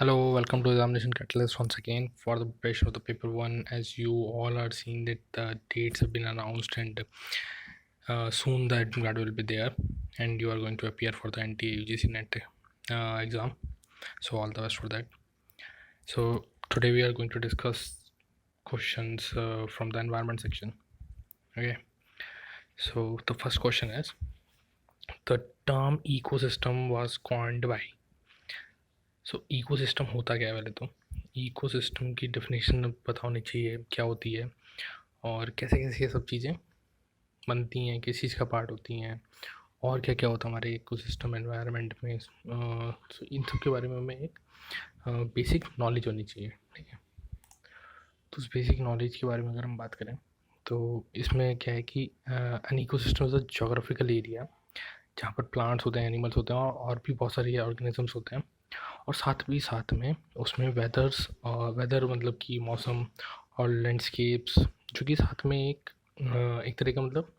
Hello, welcome to Examination Catalyst once again for the preparation of the paper one. As you all are seeing that the dates have been announced and soon the admission card will be there, and you are going to appear for the NTA UGC NET exam. So all the best for that. So today we are going to discuss questions from the environment section. Okay. So the first question is, the term ecosystem was coined by. So ecosystem होता क्या है? पहले तो ecosystem की definition पता होनी चाहिए क्या होती है और कैसे कैसे ये सब चीज़ें बनती हैं, किस चीज़ का पार्ट होती हैं और क्या क्या होता है हमारे इकोसिस्टम एनवायरनमेंट में। सो इन सब के बारे में हमें एक बेसिक नॉलेज होनी चाहिए, ठीक है। तो उस बेसिक नॉलेज के बारे में अगर हम बात करें तो इसमें क्या है कि an ecosystem is a geographical area जहाँ पर प्लांट्स होते हैं, एनिमल्स होते हैं और भी बहुत सारे ऑर्गेनिजम्स होते हैं, और साथ में उसमें वेदर मतलब कि मौसम और लैंडस्केप्स जो कि साथ में एक तरह का मतलब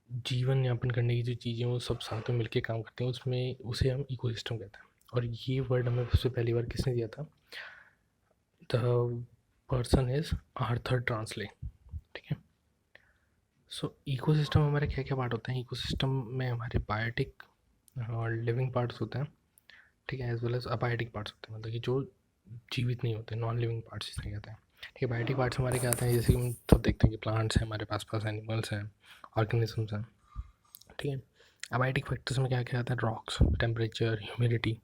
जीवन यापन करने की जो चीज़ें वो सब साथ में मिलके काम करते हैं, उसमें उसे हम इकोसिस्टम कहते हैं। और ये वर्ड हमें सबसे पहली बार किसने दिया था? द पर्सन इज़ आर्थर ट्रांसले, ठीक है। सो इकोसिस्टम हमारे क्या क्या पार्ट होते हैं? इकोसिस्टम में हमारे बायोटिक और लिविंग पार्ट्स होते हैं, ठीक है, as well as abiotic parts होते हैं, मतलब कि जो जीवित नहीं होते, नॉन लिविंग पार्ट्स जिसे कहते हैं, ठीक है। बायोटिक पार्ट्स हमारे क्या आते हैं? जैसे कि हम सब देखते हैं कि प्लांट्स हैं हमारे पास पास, एनिमल्स हैं, ऑर्गेनिजम्स हैं, ठीक है। अबायोटिक फैक्टर्स में क्या क्या आता है? Rocks, temperature, humidity,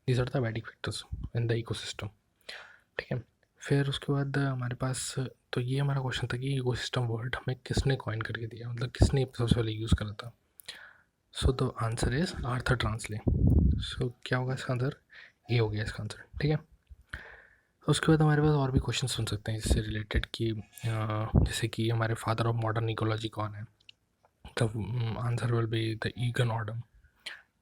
these are the abiotic factors in the ecosystem, ठीक है। फिर उसके बाद हमारे पास, तो ये हमारा क्वेश्चन था कि इकोसिस्टम वर्ड हमें किसने कॉइन करके दिया, मतलब किसने सबसे पहले यूज़ करा था? So the answer is Arthur Tansley. So क्या होगा इसका आंसर? ए हो गया इसका आंसर, ठीक है। उसके बाद हमारे पास और भी क्वेश्चन सुन सकते हैं इससे रिलेटेड कि जैसे कि हमारे फादर ऑफ मॉडर्न इकोलॉजी कौन है? The answer will be the Eugene Odum,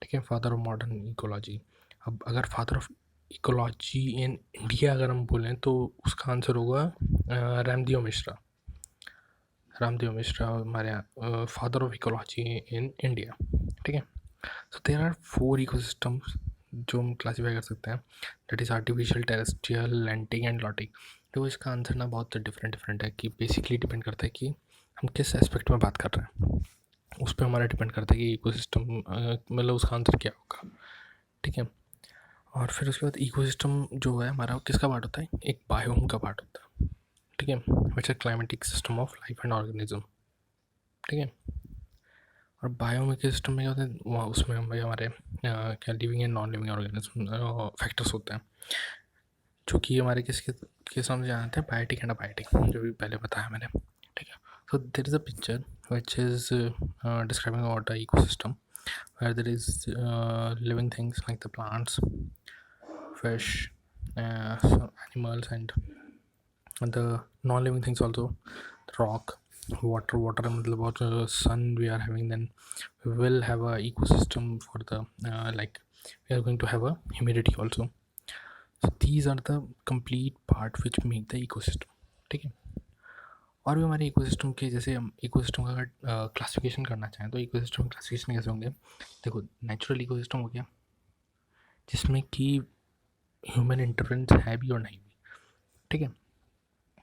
ठीक है, फादर ऑफ मॉडर्न इकोलॉजी। अब अगर father of ecology in India अगर हम बोलें तो उसका आंसर होगा रामदेव मिश्रा। रामदेव मिश्रा हमारे father of ecology in India, ठीक है। सो देयर आर 4 इकोसिस्टम्स जो हम क्लासीफाई कर सकते हैं, that is artificial, terrestrial, lentic and lotic. तो इसका आंसर ना बहुत डिफरेंट है कि बेसिकली डिपेंड करता है कि हम किस एस्पेक्ट में बात कर रहे हैं, उस पर हमारा डिपेंड करता है कि इकोसिस्टम मतलब उसका आंसर क्या होगा, ठीक है। और फिर उसके बाद इकोसिस्टम जो है हमारा किसका पार्ट होता है? एक बायोम का पार्ट होता है, ठीक है, which is climatic system of life and organism, ठीक है। और बायोमिक सिस्टम में क्या होता है? वहाँ उसमें हम भाई हमारे क्या living and non living organism factors होते हैं, जो कि हमारे किस नाम से जानते हैं? बायोटिक एंड अबायोटिक, जो भी पहले बताया मैंने, ठीक है। So there is a picture which is describing about the ecosystem where there is living things like the plants, fish, some animals, and the non-living things also, the rock, water मतलब और sun we are having, then we will have a ecosystem for the like we are going to have a humidity also. So these are the complete part which make the ecosystem, ठीक है। और भी हमारे ecosystem के, जैसे हम ecosystem का अगर क्लासिफिकेशन करना चाहें तो इकोसिस्टम क्लासिफिकेशन कैसे होंगे? देखो, नेचुरल इकोसिस्टम हो गया जिसमें कि ह्यूमन इंटरवेंस है भी और नहीं भी, ठीक है,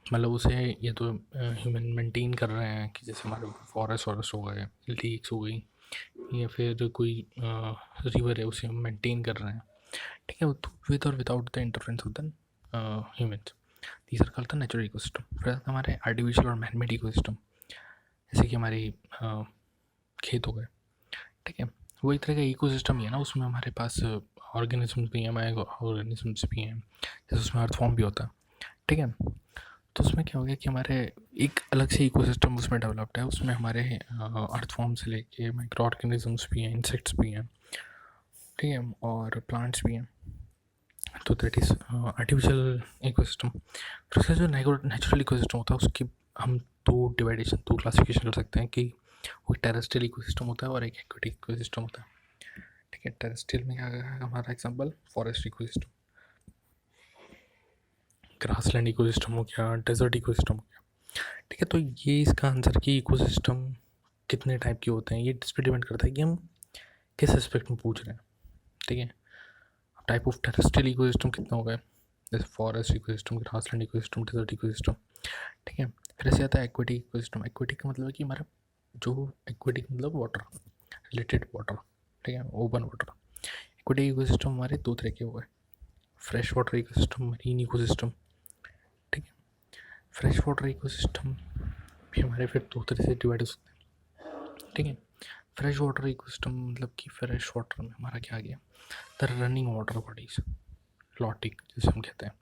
मतलब उसे ये तो ह्यूमन मेंटेन कर रहे हैं कि जैसे हमारे फॉरेस्ट हो गए, लेक्स हो गई, या फिर कोई रिवर है उसे हम मेंटेन कर रहे हैं, ठीक है, विद और without the interference of the humans, these are called the natural ecosystem. फिर हमारे आर्टिफिशियल और मैनमेड इकोसिस्टम, जैसे कि हमारी खेत हो गए, ठीक है, वो एक तरह का इकोसिस्टम ही है ना, उसमें हमारे पास ऑर्गेनिजम्स भी हैं, माइक्रो ऑर्गेनिजम्स भी हैं, जैसे उसमें अर्थ फॉर्म भी होता है, ठीक है। तो उसमें क्या हो गया कि हमारे एक अलग से इकोसिस्टम उसमें डेवलप्ड है, उसमें हमारे अर्थ फॉर्म से लेके माइक्रो ऑर्गेनिजम्स भी हैं, इंसेक्ट्स भी हैं, ठीक है, और प्लांट्स भी हैं। तो दैट इज़ आर्टिफिशियल इकोसिस्टम। फिर उसका जो नेचुरल इकोसिस्टम होता है उसकी हम दो क्लासिफिकेशन कर सकते हैं कि वो टेरेस्ट्रियल इकोसिस्टम होता है और एक एक्वेटिक इकोसिस्टम होता है, ठीक है। टेरेस्ट्रियल में क्या है हमारा example? Forest ecosystem, grassland ecosystem हो गया, डेजर्ट इकोसिस्टम हो गया, ठीक है। तो ये इसका आंसर कि इकोसिस्टम कितने टाइप के होते हैं ये इस पर डिपेंड करता है कि हम किस एस्पेक्ट में पूछ रहे हैं, ठीक है। टाइप ऑफ टेरेस्ट्रियल इकोसिस्टम कितना हो गया, जैसे forest ecosystem, grassland ecosystem, desert ecosystem, ठीक है। फिर ऐसे आता है एक्वेटिक इकोसिस्टम। एक्वेटिक का मतलब है कि हमारा जो एक्वेटिक मतलब वाटर रिलेटेड वाटर, ठीक है, ओपन वाटर। एक्वेटिक इकोसिस्टम हमारे दो तरह के हुए, fresh water ecosystem, marine ecosystem, ठीक है। फ्रेश वाटर इकोसिस्टम भी हमारे फिर दो तरह से डिवाइड हो सकते हैं, ठीक है। फ्रेश वाटर इकोसिस्टम मतलब कि फ्रेश वाटर में हमारा क्या आ गया, the running water bodies, lotic जिसे हम कहते हैं,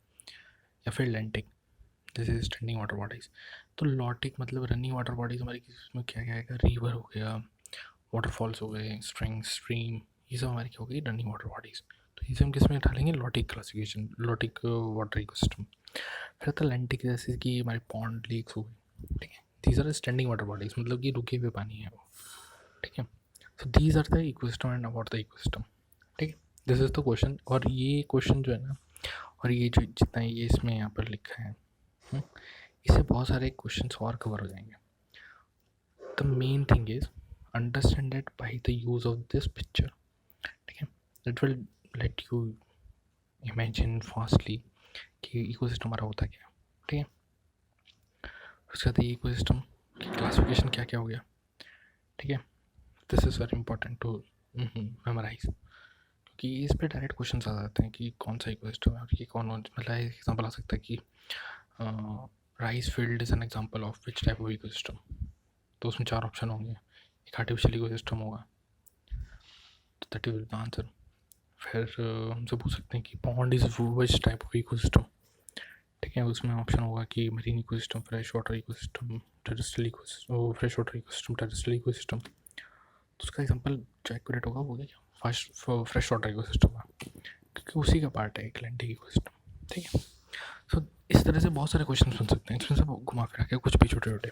या फिर लैंटिक जैसे स्टैंडिंग वाटर बॉडीज़। तो लॉटिक मतलब रनिंग वाटर बॉडीज़ हमारी, इसमें क्या क्या आएगा, रिवर हो गया, वाटरफॉल्स हो गए, स्ट्रीम, ये सब हमारी क्या हो गई, रनिंग वाटर बॉडीज़। तो इसे हम किस में डालेंगे, lotic classification, lotic water ecosystem. फिर आता लैंटिक जैसे कि हमारे पॉन्ड, लेक्स हो गए, ठीक है। These are standing water bodies, मतलब कि रुके हुए पानी है वो, ठीक है। So these are the ecosystem and about the ecosystem, ठीक है। This is the question. और ये क्वेश्चन जो है ना, और ये जो जितना ये इसमें यहाँ पर लिखा है, इससे बहुत सारे क्वेश्चंस और कवर हो जाएंगे। The main thing is understand it by the use of this picture, ठीक है। It will let you imagine fastly कि इकोसिस्टम हमारा होता क्या है, ठीक है। उसके बाद इकोसिस्टम की क्लासिफिकेशन क्या क्या हो गया, ठीक है। This is very important to memorise, क्योंकि इस पर डायरेक्ट क्वेश्चन आ जाते हैं कि कौन सा इकोसिस्टम है और ये कौन, मतलब एग्जाम्पल आ सकता है कि rice field is an example of which type of ecosystem. तो उसमें 4 ऑप्शन होंगे, एक आर्टिफिशियल इकोसिस्टम होगा, तो दैट इज द आंसर। फिर हमसे पूछ सकते हैं कि pond is which type of ecosystem, ठीक है। उसमें ऑप्शन होगा कि marine ecosystem, fresh water ecosystem, terrestrial ecosystem, fresh water ecosystem, terrestrial ecosystem. तो उसका एग्जाम्पल जो एक्यूरेट होगा वो क्या, फर्स्ट फ्रेश वाटर इकोसिस्टम है, क्योंकि उसी का पार्ट है एटलांटिक इकोसिस्टम, ठीक है। सो इस तरह से बहुत सारे क्वेश्चन बन सकते हैं, इसमें सब घुमा फिरा के कुछ भी छोटे छोटे,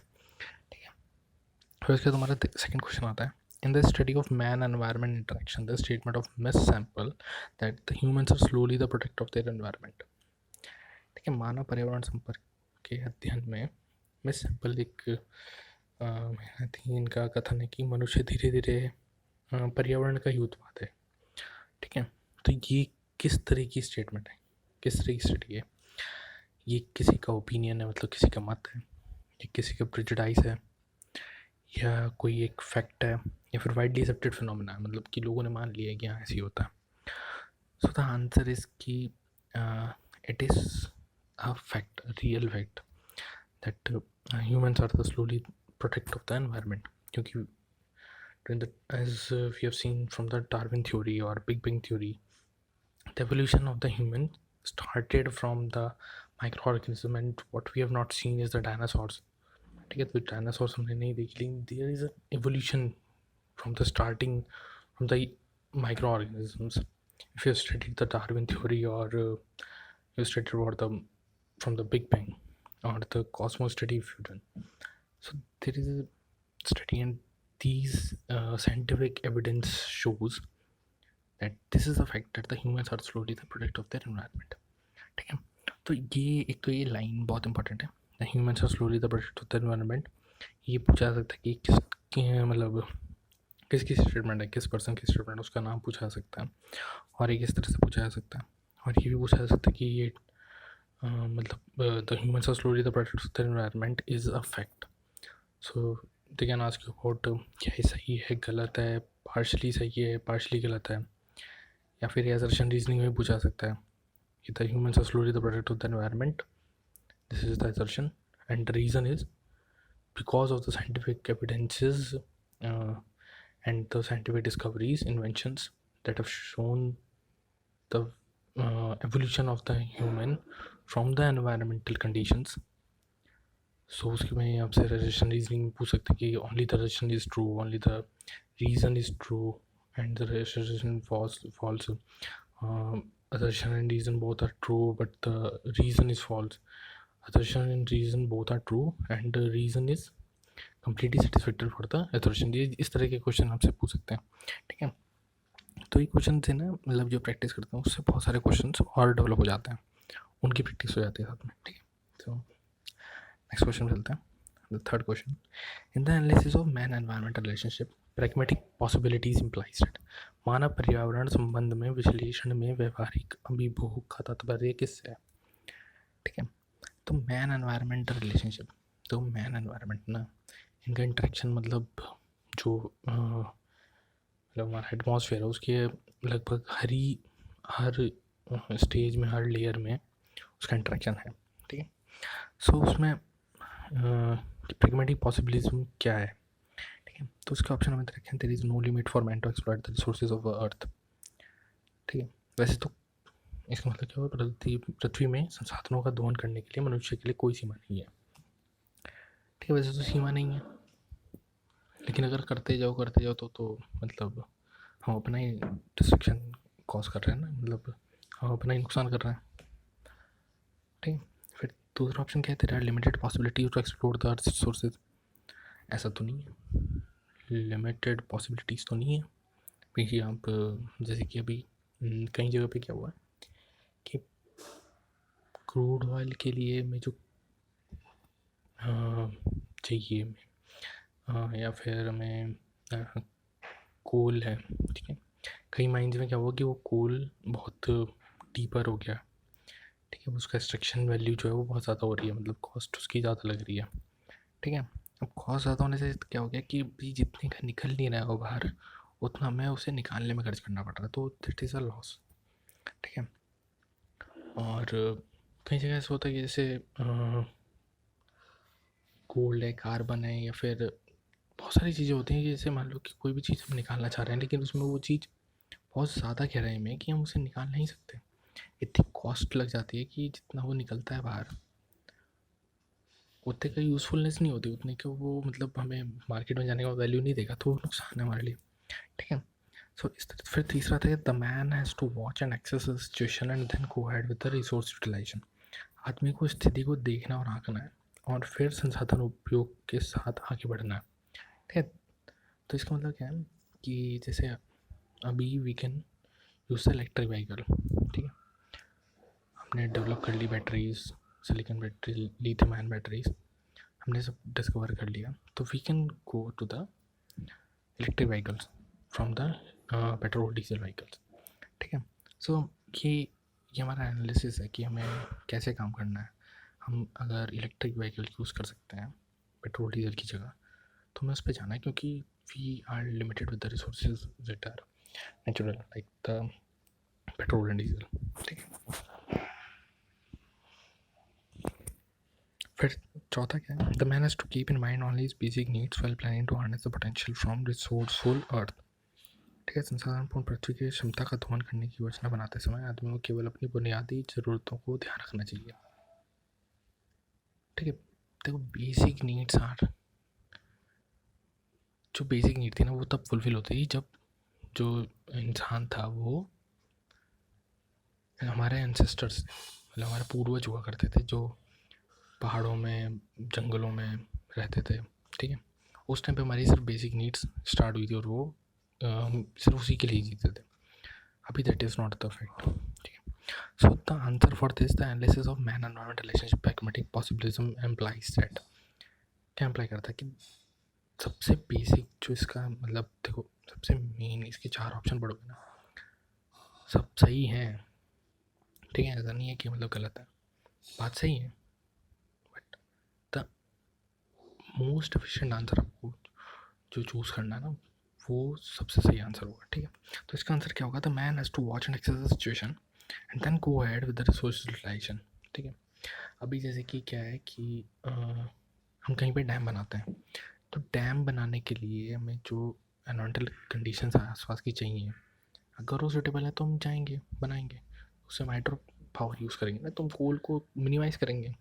ठीक है। फिर उसके बाद हमारा सेकंड क्वेश्चन आता है, in the study of man environment interaction the statement of Miss Semple that the humans are slowly the protect of their environment, ठीक है। मानव पर्यावरण संपर्क के अध्ययन में मिस सैम्पल एक इनका कथन है कि मनुष्य धीरे धीरे पर्यावरण का ही उत्पाद है, ठीक है। तो ये किस तरह की स्टेटमेंट है, किस तरह की स्टडी है, ये किसी का ओपिनियन है, मतलब किसी का मत है, ये किसी का प्रेजुडाइज है, या कोई एक फैक्ट है, या फिर वाइडली एक्सेप्टेड फिनोमेना है, मतलब कि लोगों ने मान लिया है कि हाँ ऐसे ही होता है। सो द आंसर इज कि it is a fact, real fact that humans are the slowly protect of the environment, क्योंकि as we have seen from the Darwin theory or Big Bang theory, the evolution of the human started from the microorganism, and what we have not seen is the dinosaurs, ठीक है। तो dinosaurs हमने नहीं देखी, लेकिन there is an evolution from the starting from the microorganisms. If you studied the Darwin theory, or you studied about the from the Big Bang or the cosmos study, if you done, so there is a study, and these scientific evidence shows that this is a fact that the humans are slowly the product of their environment, ठीक है। तो ये एक तो ये line बहुत important है, the humans are slowly the product of the environment. ये पूछा जा सकता है कि मतलब किसकी स्टेटमेंट है, किस पर्सन की स्टेटमेंट है, उसका नाम पूछा जा सकता है। और एक इस तरह से पूछा जा सकता है, और ये भी पूछा जा सकता है कि ये मतलब the humans are slowly the product of the environment is a fact. So they can ask you about क्या ये सही है, गलत है, पार्शली सही है, पार्शली गलत है, या फिर असर्शन रीजनिंग में पूछा सकता है कि the humans are slowly the product of the environment. This is the assertion, and the reason is because of the scientific evidences and the scientific discoveries, inventions that have shown the evolution of the human from the environmental conditions. So उसके में आपसे assertion reasoning पूछ सकते हैं कि only the assertion is true, only the reason is true, and the assertion false. Assertion and reason both are true, but the reason is false. Assertion and reason both are true, and the reason is completely satisfactory for the assertion. ये इस तरह के question आपसे पूछ सकते हैं, ठीक है। तो ये क्वेश्चन से ना, मतलब जो प्रैक्टिस करते हैं उससे बहुत सारे क्वेश्चन और डेवलप हो जाते हैं, उनकी प्रैक्टिस हो जाती है साथ में, ठीक है। तो नेक्स्ट क्वेश्चन चलते हैं, the third question, in the analysis of man environmental relationship pragmatic possibilities implies that मानव पर्यावरण संबंध में विश्लेषण में व्यवहारिक अभिभोग का तात्पर्य किससे है? ठीक है, तो मैन एनवायरनमेंट रिलेशनशिप, तो मैन एनवायरनमेंट ना, इनका इंटरेक्शन मतलब जो मतलब हमारा एटमॉस्फेयर है उसके लगभग हर स्टेज में, हर लेयर में उसका इंटरेक्शन है। ठीक है, सो उसमें प्रैग्मेटिक पॉसिबिलिज्म क्या है? ठीक है, तो उसके ऑप्शन हमें रखें, there is no limit for man to exploit the resources of earth. ठीक है, वैसे तो इसका मतलब क्या हुआ, पृथ्वी में संसाधनों का दोहन करने के लिए मनुष्य के लिए कोई सीमा नहीं है। ठीक है, वैसे तो सीमा नहीं है, लेकिन अगर करते जाओ तो मतलब हम अपना ही डिस्ट्रक्शन कॉज कर रहे हैं ना, मतलब हम अपना ही नुकसान कर रहे हैं। ठीक है, फिर दूसरा ऑप्शन क्या है, there are limited possibility to explore the earth resources. ऐसा तो नहीं है, लिमिटेड पॉसिबिलिटीज़ तो नहीं है क्योंकि आप जैसे कि अभी कई जगह पे क्या हुआ है कि क्रूड ऑयल के लिए में जो चाहिए या फिर हमें कोल है। ठीक है, कई माइंस में क्या हुआ कि वो कोल बहुत डीपर हो गया। ठीक है, उसका एक्सट्रैक्शन वैल्यू जो है वो बहुत ज़्यादा हो रही है, मतलब कॉस्ट उसकी ज़्यादा लग रही है। ठीक है, अब कॉस्ट ज़्यादा होने से क्या हो गया कि भाई जितने का निकल नहीं रहा है वो बाहर, उतना हमें उसे निकालने में खर्च करना पड़ रहा है, तो दैट इज़ अ लॉस। ठीक है, और कई जगह ऐसा होता है कि जैसे गोल्ड है, कार्बन है, या फिर बहुत सारी चीज़ें होती हैं कि जैसे मान लो कि कोई भी चीज़ हम निकालना चाह रहे हैं, लेकिन उसमें वो चीज़ बहुत ज़्यादा गहराई में है कि हम उसे निकाल नहीं सकते, इतनी कॉस्ट लग जाती है कि जितना वो निकलता है बाहर उतने का यूज़फुलनेस नहीं होती, उतने का वो मतलब हमें मार्केट में जाने का वैल्यू नहीं देगा, तो वो नुकसान है हमारे लिए। ठीक है, सो इस तरह फिर तीसरा था, the man has to watch and access the situation and then go ahead with the resource utilisation. आदमी को स्थिति को देखना और आंकना है और फिर संसाधन उपयोग के साथ आगे बढ़ना है। ठीक है, तो इसका मतलब क्या है कि जैसे अभी we can use the electric vehicle. ठीक है, हमने डेवलप कर ली batteries, silicon battery, lithium ion batteries, हमने सब डिस्कवर कर लिया, तो we can go to the electric vehicles from the petrol diesel vehicles. ठीक है, सो ये हमारा एनालिसिस है कि हमें कैसे काम करना है। हम अगर इलेक्ट्रिक व्हीकल यूज़ कर सकते हैं पेट्रोल डीजल की जगह, तो हमें उस पर जाना है क्योंकि we are limited with the resources that are natural like the petrol and diesel. ठीक है, फिर चौथा क्या है, the man has to keep in mind only his basic needs while planning to harness the potential from resourceful earth. ठीक है, संसाधनपूर्ण पृथ्वी की क्षमता का दोहन करने की योजना बनाते समय आदमी को केवल अपनी बुनियादी ज़रूरतों को ध्यान रखना चाहिए। ठीक है, देखो बेसिक नीड्स आर, जो बेसिक नीड थी ना वो तब फुलफिल होती थी जब जो इंसान था वो हमारे एंसेस्टर्स, मतलब हमारे पूर्वज हुआ करते थे जो पहाड़ों में, जंगलों में रहते थे। ठीक है, उस टाइम पे हमारी सिर्फ बेसिक नीड्स स्टार्ट हुई थी और वो हम सिर्फ उसी के लिए जीते थे। अभी that is not the fact. ठीक है, so the answer for this, the analysis of man environment relationship pragmatic possibilism employs that, क्या एम्प्लाई करता है कि सबसे बेसिक जो इसका मतलब देखो, सबसे मेन इसके चार ऑप्शन पढ़ोगे ना, सब सही हैं। ठीक है, ऐसा नहीं है कि मतलब गलत है, बात सही है, but the most efficient answer आपको जो चूज़ करना है ना वो सबसे सही आंसर होगा। ठीक है, तो इसका आंसर क्या होगा, the man has to watch and access the situation and then go ahead with the resource utilisation. ठीक है, अभी जैसे कि क्या है कि हम कहीं पे डैम बनाते हैं, तो डैम बनाने के लिए हमें जो एनवायरमेंटल कंडीशंस आसपास की चाहिए, अगर वो सूटेबल है तो हम जाएंगे बनाएंगे, उससे हम हाइड्रो पावर यूज़ करेंगे ना, तो हम कोल को मिनिमाइज़ करेंगे,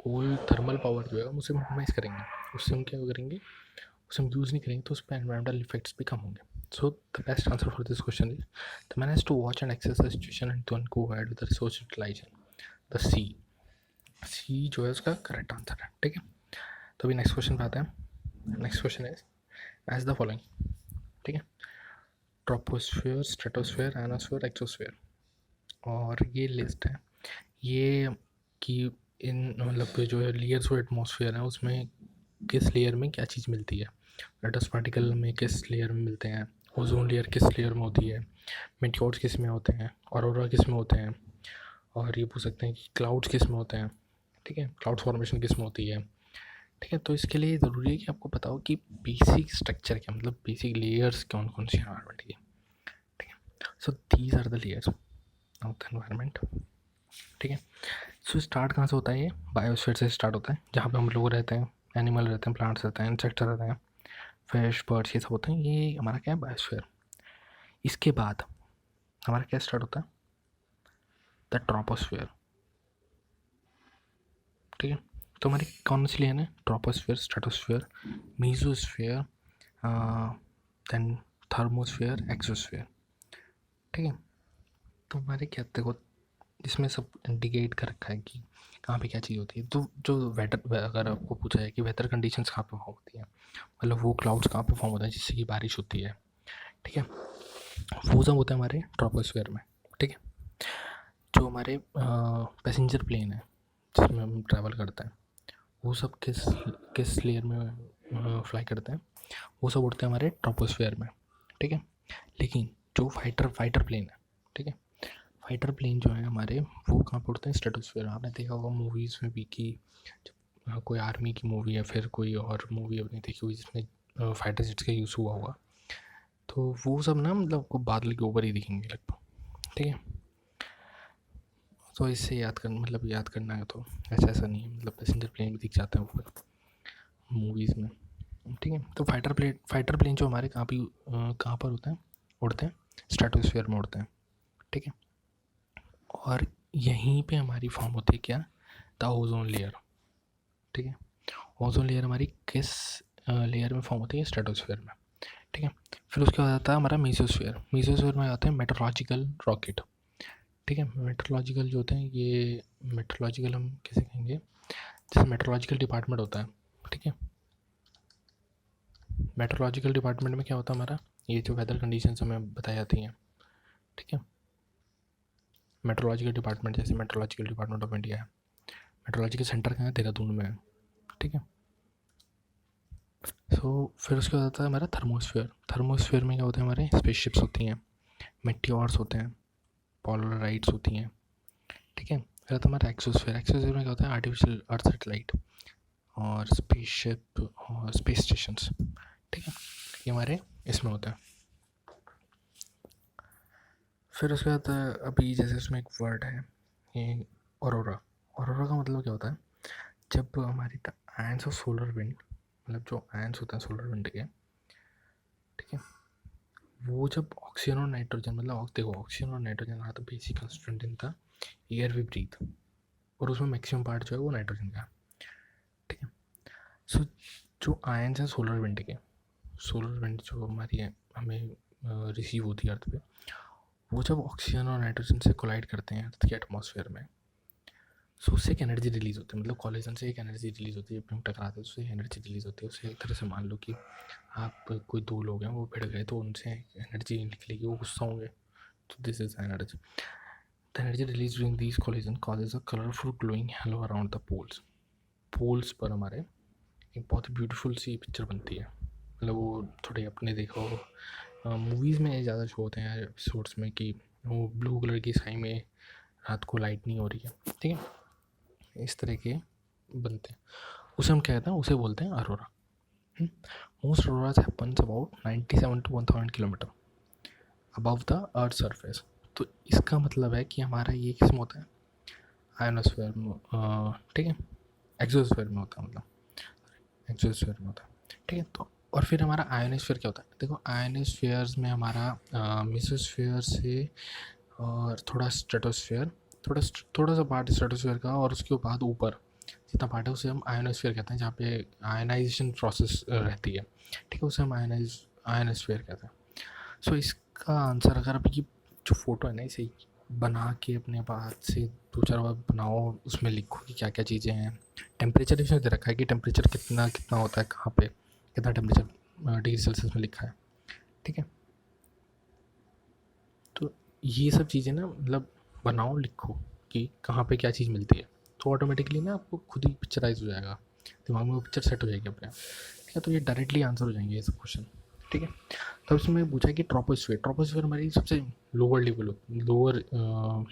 कोल थर्मल पावर जो है हम उसे मिनिमाइज़ करेंगे, उससे हम क्या करेंगे, उसे हम यूज़ नहीं करेंगे तो उस पर एनवायरमेंटल इफेक्ट्स भी कम होंगे। So the best answer for this question is the man has to watch and access the situation and then go ahead with the resource utilization. The C जो है उसका करेक्ट आंसर है। ठीक है, तो अभी नेक्स्ट क्वेश्चन पे आते हैं। Next question is as the following. ठीक है, ट्रोपोस्फीयर, स्ट्रेटोस्फीयर, आयनोस्फीयर, एक्सोस्फीयर, और ये लिस्ट है ये कि इन मतलब जो लेयर्स ऑफ एटमॉस्फेयर है उसमें किस लेयर में क्या चीज़ मिलती है। डस्ट पार्टिकल में किस लेयर में मिलते हैं, ओजोन लेयर किस लेयर में होती है, मेटियोर्स किस में होते हैं, ऑरोरा किस में होते हैं, और ये पूछ सकते हैं कि क्लाउड्स किस में होते हैं, ठीक है, क्लाउड फॉर्मेशन किस में होती है, ठीक है। तो इसके लिए ज़रूरी है कि आपको पता हो कि बेसिक स्ट्रक्चर क्या, मतलब बेसिक लेयर्स कौन कौन सी एनवायरनमेंट की, ठीक है। So these are the layers of the environment, ठीक है। सो स्टार्ट कहाँ से होता है, ये बायोस्फीयर से स्टार्ट होता है, जहाँ पे हम लोग रहते हैं, एनिमल रहते हैं, प्लांट्स रहते हैं, इंसेक्ट्स रहते हैं, फिश बर्ड्स, ये सब होते हैं, ये हमारा क्या है, बायोस्फीयर। इसके बाद हमारा क्या स्टार्ट होता है, द ट्रोपोस्फीयर, ठीक है। तो हमारी कौन सी लेयर है, troposphere, stratosphere, mesosphere, then thermosphere, exosphere, ठीक है। तो हमारे क्या देखो, इसमें सब इंडिकेट कर रखा है कि कहाँ पे क्या चीज़ होती है। तो जो वेदर, अगर आपको पूछा है कि वेदर कंडीशंस कहाँ पे फॉर्म होती है, मतलब वो क्लाउड्स कहाँ पे फॉर्म होता है जिससे कि बारिश होती है, ठीक है, वो सब होता है हमारे ट्रोपोस्फीयर में, ठीक है। जो हमारे पैसेंजर प्लेन है जिसमें हम ट्रैवल करते हैं, वो सब किस किस लेयर में फ्लाई करते हैं, वो सब उड़ते हैं हमारे ट्रोपोस्फीयर में, ठीक है। लेकिन जो फाइटर प्लेन है, ठीक है, फाइटर प्लेन जो है हमारे, वो कहाँ पे उड़ते हैं, स्ट्रेटोस्फीयर। आपने देखा होगा मूवीज़ में भी कि जब कोई आर्मी की मूवी या फिर कोई और मूवी अपनी देखी हुई जिसमें फाइटर जेट्स का यूज़ हुआ होगा, तो वो सब ना मतलब आपको बादल के ऊपर ही दिखेंगे लगभग, ठीक है। तो इससे याद करना, मतलब याद करना है तो ऐसा नहीं है, मतलब पैसेंजर प्लेन भी दिख जाते हैं ऊपर मूवीज़ में, ठीक है। तो फाइटर प्लेन जो हमारे कहाँ पर होते हैं, उड़ते हैं स्ट्रेटोस्फीयर में उड़ते हैं, ठीक है। और यहीं पे हमारी फॉर्म होती है क्या, द ओजोन लेयर, ठीक है। ओजोन लेयर हमारी किस लेयर में फॉर्म होती है, स्ट्रेटोस्फीयर में, ठीक है। फिर उसके बाद आता है हमारा मीसोस्फीयर। मीसोस्फीयर में आते हैं मेट्रोलॉजिकल रॉकेट, ठीक है। मेट्रोलॉजिकल जो होते हैं, ये मेट्रोलॉजिकल हम कैसे कहेंगे, जैसे मेट्रोलॉजिकल डिपार्टमेंट होता है, ठीक है। मेट्रोलॉजिकल डिपार्टमेंट में क्या होता है हमारा, ये जो वेदर कंडीशंस हमें बताई जाती हैं, ठीक है। मेट्रोलॉजिकल डिपार्टमेंट, जैसे मेट्रोलॉजिकल डिपार्टमेंट ऑफ इंडिया है, मेट्रोलॉजिकल सेंटर कहाँ है, देहरादून में है, ठीक है। सो फिर उसके बाद आता है हमारा थर्मोस्फीयर। थर्मोस्फीयर में क्या होता है, हमारे स्पेसशिप्स होती हैं, मेटियोर्स होते हैं, पोलराइड्स होती हैं, ठीक है। फिर आता है हमारा एक्सोस्फीयर। एक्सोस्फीयर में क्या होता है, आर्टिफिशियल अर्थ सैटेलाइट और स्पेसशिप और स्पेस स्टेशंस, ठीक है, ये हमारे इसमें होता है। फिर उसके बाद अभी जैसे उसमें एक वर्ड है ये ऑरोरा। ऑरोरा का मतलब क्या होता है, जब हमारी आयंस ऑफ सोलर विंड, मतलब जो आयंस होते हैं सोलर विंड के, ठीक है, वो जब ऑक्सीजन और नाइट्रोजन, मतलब देखो ऑक्सीजन और nitrogen are the basic constituent in the air we breathe, और उसमें मैक्सिमम पार्ट जो है वो नाइट्रोजन का, ठीक है। सो जो आयंस हैं सोलर विंड के, सोलर विंड जो हमारी है हमें रिसीव होती है अर्थ पे, वो जब ऑक्सीजन और नाइट्रोजन से कोलाइड करते हैं अर्थ के एटमॉस्फेयर में, सो उससे एक एनर्जी रिलीज़ होती है, मतलब कॉलिजन से एक एनर्जी रिलीज़ होती है, जब हम टकराते हैं उससे एनर्जी रिलीज़ होती है। उससे एक तरह से मान लो कि आप कोई दो लोग हैं वो भिड़ गए, तो उनसे एनर्जी निकलेगी, वो गुस्सा होंगे, तो this is energy. The energy release during these collision causes a colourful glowing halo around the poles. Poles पर हमारे एक बहुत ही ब्यूटीफुल सी पिक्चर बनती है, मतलब वो थोड़े अपने देखो मूवीज़ में ज़्यादा शो होते हैं एपिसोड्स में कि वो ब्लू कलर की स्काई में रात को लाइट नहीं हो रही है, ठीक है, इस तरह के बनते हैं। उसे हम क्या कहते हैं, उसे बोलते हैं aurora. Most auroras happens about 97 to 1000 kilometre above the earth surface. तो इसका मतलब है कि हमारा ये किस में होता है, आयोनोस्फेयर में, ठीक है, एक्सोस्फेयर में होता है, मतलब एक्सोस्फेयर में होता है, ठीक है। तो और फिर हमारा आयोनोस्फेयर क्या होता है, देखो आयोनोस्फेयर्स में हमारा मेसोस्फेयर से और थोड़ा स्ट्रेटोस्फेयर, थोड़ा सा पार्ट स्ट्रेटोस्फेयर का, और उसके बाद ऊपर जितना पार्ट है उसे हम आयोनोस्फेयर कहते हैं, जहाँ पे आयनाइजेशन प्रोसेस रहती है, ठीक है, उसे हम आयोनोस्फेयर कहते हैं। सो इसका आंसर, अगर अभी ये जो फ़ोटो है ना, इसे बना के अपने हाथ से दो चार बार बनाओ, उसमें लिखो कि क्या क्या चीज़ें हैं। टेम्परेचर इसमें दे रखा है कि टेम्परेचर कितना कितना होता है, कहाँ पे कितना टेम्परेचर डिग्री सेल्सियस में लिखा है, ठीक है। तो ये सब चीज़ें ना, मतलब बनाओ लिखो कि कहाँ पे क्या चीज़ मिलती है, तो ऑटोमेटिकली ना आपको खुद ही पिक्चराइज हो जाएगा, दिमाग में वो पिक्चर सेट हो जाएगी अपने आप। ठीक है, तो ये डायरेक्टली आंसर हो जाएंगे ये सब क्वेश्चन। ठीक है, तो इसमें पूछा कि ट्रोपोस्फीयर हमारी सबसे लोअर लेवल लोअर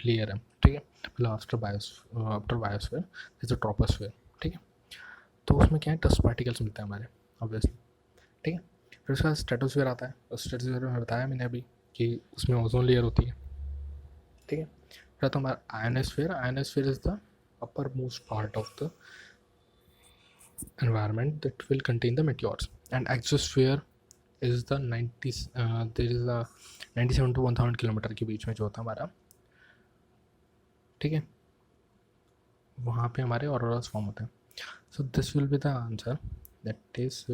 लेयर है। ठीक है, मतलब after biosphere is the troposphere. ठीक है, तो उसमें क्या है, डस्ट पार्टिकल्स मिलते हैं हमारे ऑब्वियसली। ठीक है, फिर उसका स्ट्रेटोस्फीयर आता है, और स्ट्रेटोस्फीयर में बताया मैंने अभी कि उसमें ओजोन लेयर होती है। ठीक है, फिर आता हमारा ionosphere. Ionosphere is the upper most part of the environment that will contain the meteors, and exosphere is the 90 there is a 97 to 1000 kilometre के बीच में जो होता है हमारा। ठीक है, वहाँ पे हमारे ऑरोरास फॉर्म होते हैं। So this will be the answer, that is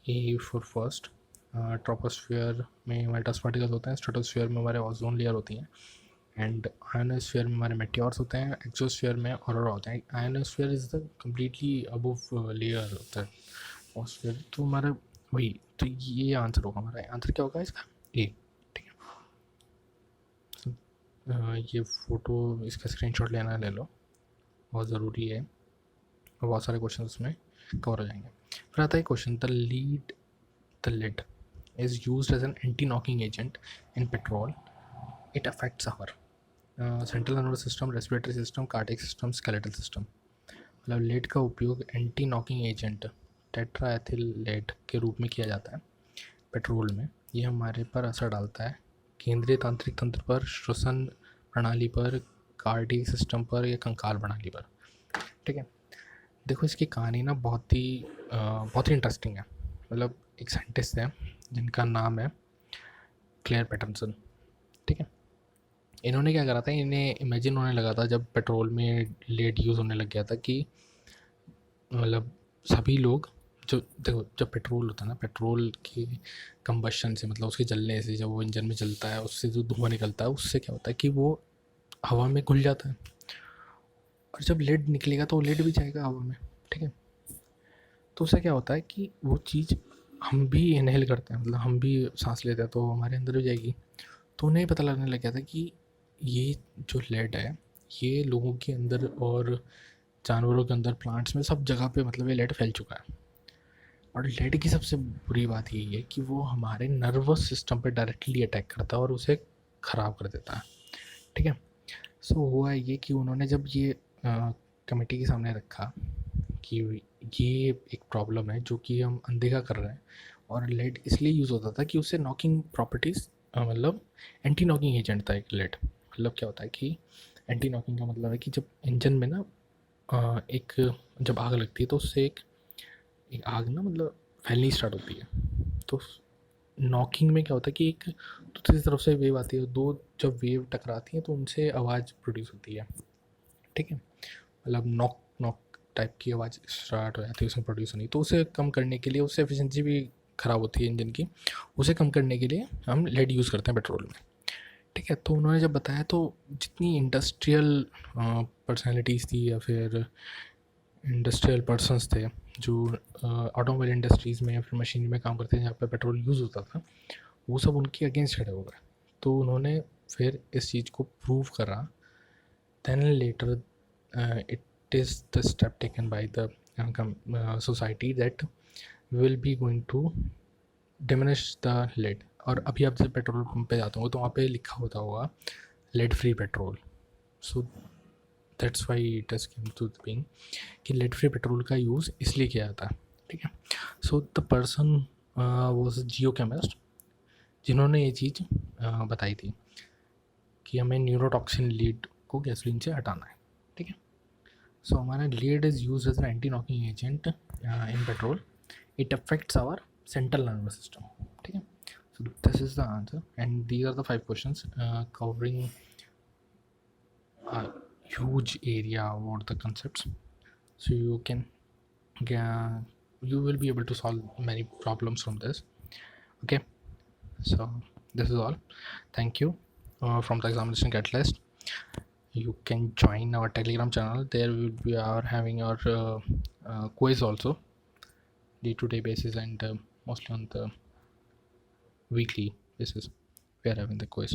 A for first. Troposphere में हमारे डस्ट पार्टिकल्स होते हैं, स्ट्रेटोस्फियर में हमारे ओजोन लेयर होती हैं, एंड आयनोस्फीयर में हमारे मेटियोर्स होते हैं, एक्सोस्फीयर में ऑरोरा होते हैं। Ionosphere is the completely above layer होता है ऑस्फीयर, तो हमारा वही, तो ये आंसर होगा हमारा। आंसर क्या होगा इसका, ए। ठीक है, ये फ़ोटो इसका स्क्रीनशॉट लेना ले लो, बहुत ज़रूरी है, और बहुत सारे क्वेश्चन उसमें कवर हो जाएंगे। फिर आता है question, the lead is used as an anti knocking agent in petrol, it affects our central nervous system, respiratory system, cardiac system, skeletal system. मतलब लेड का उपयोग anti knocking agent tetraethyl lead के रूप में किया जाता है पेट्रोल में। ये हमारे पर असर डालता है केंद्रीय तांत्रिक तंत्र पर, श्वसन प्रणाली पर, कार्डियक सिस्टम पर, या कंकाल प्रणाली पर। ठीक है, देखो इसकी कहानी ना बहुत ही इंटरेस्टिंग है। मतलब एक साइंटिस्ट है जिनका नाम है क्लेयर पैटर्सन। ठीक है, इन्होंने क्या करा था, इन्हें इमेजिन होने लगा था जब पेट्रोल में लेड यूज़ होने लग गया था कि मतलब सभी लोग, जो देखो जब पेट्रोल होता है ना, पेट्रोल के कंबशन से, मतलब उसके जलने से, जब वो इंजन में जलता है उससे जो धुआं निकलता है उससे क्या होता है कि वो हवा में घुल जाता है, और जब लेड निकलेगा तो वो लेड भी जाएगा हवा में। ठीक है, तो उससे क्या होता है कि वो चीज़ हम भी इनहेल करते हैं, मतलब हम भी सांस लेते हैं तो हमारे अंदर भी जाएगी। तो उन्हें पता लगने लग गया था कि ये जो लेड है ये लोगों के अंदर और जानवरों के अंदर, प्लांट्स में, सब जगह पे मतलब ये लेड फैल चुका है। और लेड की सबसे बुरी बात यही है कि वो हमारे नर्वस सिस्टम पे डायरेक्टली अटैक करता है और उसे ख़राब कर देता है। ठीक है, सो हुआ ये कि उन्होंने जब ये कमेटी के सामने रखा कि ये एक प्रॉब्लम है जो कि हम अनदेखा कर रहे हैं, और लेड इसलिए यूज़ होता था कि उससे नॉकिंग प्रॉपर्टीज़, मतलब एंटी नॉकिंग एजेंट था एक लेड। मतलब क्या होता है कि एंटी नॉकिंग का मतलब है कि जब इंजन में ना एक जब आग लगती है तो उससे एक आग ना मतलब फैलनी स्टार्ट होती है। तो नॉकिंग में क्या होता है कि एक दूसरी तरफ से वेव आती है, दो जब वेव टकराती हैं तो उनसे आवाज़ प्रोड्यूस होती है। ठीक है, मतलब नॉक नॉक टाइप की आवाज़ स्टार्ट हो जाती है उसमें प्रोड्यूस होनी। तो उसे कम करने के लिए, उससे एफिशिएंसी भी ख़राब होती है इंजन की, उसे कम करने के लिए हम लेड यूज़ करते हैं पेट्रोल में। ठीक है, तो उन्होंने जब बताया तो जितनी इंडस्ट्रियल पर्सनैलिटीज़ थी या फिर इंडस्ट्रियल पर्सन्स थे जो ऑटोमोबाइल इंडस्ट्रीज़ में या फिर मशीनरी में काम करते थे जहाँ पे पेट्रोल यूज़ होता था, वो सब उनके अगेंस्ट खड़े हो गए। तो उन्होंने फिर इस चीज़ को प्रूव करा। Then later it is the step taken by the society that will be going to diminish the lead. और अभी आप जब पेट्रोल पंप पे जाते हो तो वहाँ पे लिखा होता होगा lead free petrol. So that's why it is came to being कि लेड फ्री पेट्रोल का यूज़ इसलिए किया जाता है। ठीक है, so the person was geochemist जिन्होंने ये चीज़ बताई थी कि हमें न्यूरोटॉक्सिन लीड को गैसोलीन से हटाना है। ठीक है, सो हमारा lead is use as an anti knocking agent in petrol, it affects our central nervous system. ठीक है, so this is the answer, and these are the 5 questions covering a huge area about the concepts, so you will be able to solve many problems from this. Okay, so this is all. Thank you. From the examination catalyst, you can join our telegram channel. There we are having our quiz also, day-to-day basis, and mostly on the weekly basis we are having the quiz.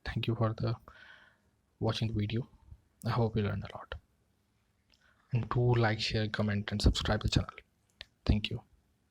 Thank you for the watching the video. I hope you learned a lot. and do like, share, comment and subscribe the channel. Thank you.